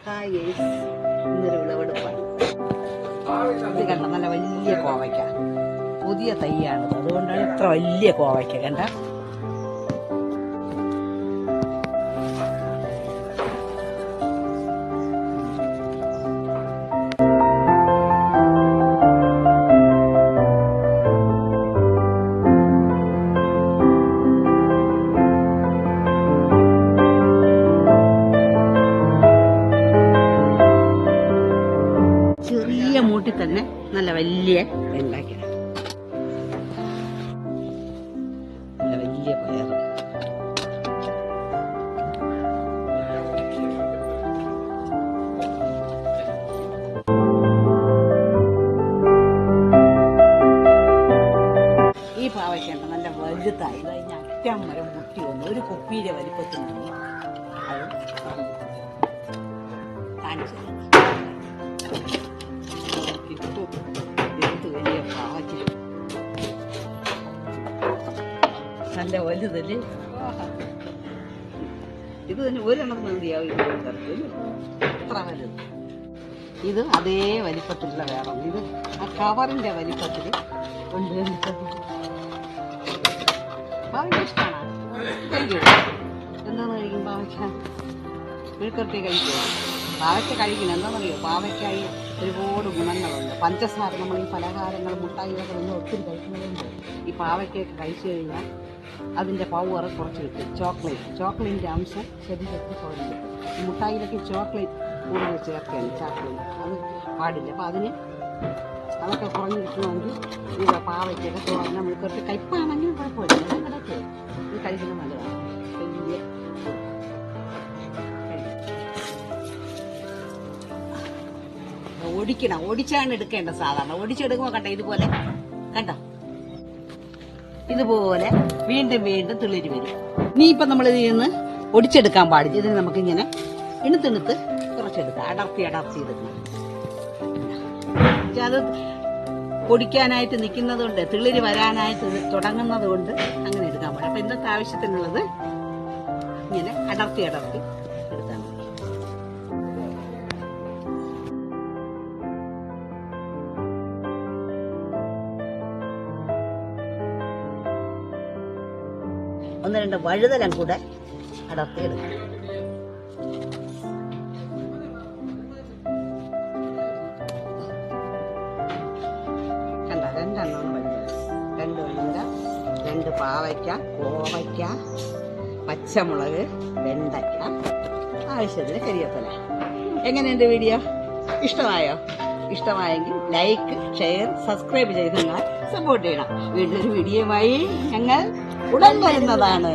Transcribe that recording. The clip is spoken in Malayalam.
ഇന്നൊരു വിളവെടുപ്പാണ്. ഇത് കണ്ട നല്ല വലിയ കോവയ്ക്ക, പുതിയ തൈയാണത്, അതുകൊണ്ടാണ് ഇത്ര വലിയ കോവയ്ക്ക. കണ്ട ചെറിയ മൂട്ടിൽ തന്നെ നല്ല വലിയ ഉണ്ടാക്കി, നല്ല വലിയ പയർ. ഈ പാവയ്ക്കുണ്ട് നല്ല വലുതായി, കഴിഞ്ഞ അറ്റം വരെ മുട്ടി വന്നു, ഒരു കുപ്പിയിലെ വലിപ്പത്തിനുണ്ട്. അത് കാണിച്ചു വലിയ പാവയ്ക്ക, നല്ല വലുതല്ലേ. ഇത് തന്നെ ഒരെണ്ണം മതിയാവും, എത്ര വലുത്. ഇത് അതേ വലിപ്പത്തിലുള്ള വേറെ, ഇത് ആ കവറിന്റെ വലിപ്പത്തിൽ ഉണ്ട്. പാവയ്ക്ക ഇഷ്ടമാണ്, കഴിക്കും. എന്താന്ന് കഴിക്കും പാവയ്ക്ക? വീഴ്ക്കട്ടി കഴിക്കുമോ? പാവയ്ക്ക കഴിക്കണം. എന്താണെന്നറിയോ, പാവയ്ക്കായി ഒരുപാട് ഗുണങ്ങളുണ്ട്. പഞ്ചസാര നമ്മൾ ഈ പലഹാരങ്ങൾ മുട്ടായികളൊക്കെ നിന്ന് ഒത്തിരി കഴിക്കുന്നതുകൊണ്ട് ഈ പാവയ്ക്കൊക്കെ കഴിച്ചു കഴിഞ്ഞാൽ അതിൻ്റെ പവർ കുറച്ച് കിട്ടും. ചോക്ലേറ്റിൻ്റെ അംശം ശരീരത്തിൽ കുറഞ്ഞു കിട്ടും. ഈ മുട്ടായിലൊക്കെ ചോക്ലേറ്റ് കൂടുതൽ ചേർക്കുകയാണ്, ചോക്ലേറ്റ് അത് പാടില്ല. അപ്പം അതൊക്കെ കുറഞ്ഞു കിട്ടണമെങ്കിൽ ഈ പാവയ്ക്കൊക്കെ തുറന്ന മുഴുക്കൊക്കെ കയ്പാണെങ്കിലും കുഴപ്പമില്ല, അങ്ങനെയൊക്കെ ഇത് കഴിക്കുന്നത് നല്ലതാണ്. വലിയ ഒടിച്ചാണ് എടുക്കേണ്ട. സാധാരണ ഒടിച്ചെടുക്കുമ്പോൾ കണ്ട ഇതുപോലെ, കണ്ടോ, ഇതുപോലെ വീണ്ടും വീണ്ടും തിളിരി വരും. ഇനിയിപ്പം നമ്മൾ ഇതിൽ നിന്ന് ഒടിച്ചെടുക്കാൻ പാടില്ല. ഇതിന് നമുക്കിങ്ങനെ ഇണുത്തിണുത്ത് കുറച്ചെടുക്കാം, അടർത്തി എടുക്കണം. അത് പൊടിക്കാനായിട്ട് നിൽക്കുന്നത് കൊണ്ട്, തിളിരി വരാനായിട്ട് തുടങ്ങുന്നത് കൊണ്ട് അങ്ങനെ എടുക്കാൻ പാടില്ല. അപ്പം ഇന്നത്തെ ആവശ്യത്തിനുള്ളത് ഇങ്ങനെ അടർത്തി എടുത്താൽ മതി. ഒന്ന് രണ്ട് വഴുതലം കൂടെ അടർത്തിയെടുക്കും. കണ്ട, രണ്ടെണ്ണം വഴുതല, 2 വഴുതല, 2 പാവയ്ക്ക, കോവയ്ക്ക, പച്ചമുളക്, വെണ്ടയ്ക്ക, ആവശ്യത്തിന് കരിവേപ്പില. എങ്ങനെയുണ്ട് വീഡിയോ? ഇഷ്ടമായോ? ഇഷ്ടമായെങ്കിൽ ലൈക്ക്, ഷെയർ, സബ്സ്ക്രൈബ് ചെയ്ത് നിങ്ങൾ സപ്പോർട്ട് ചെയ്യണം. വീണ്ടും ഒരു വീഡിയോയുമായി ഞങ്ങൾ ഉടൻ വരുന്നതാണ്.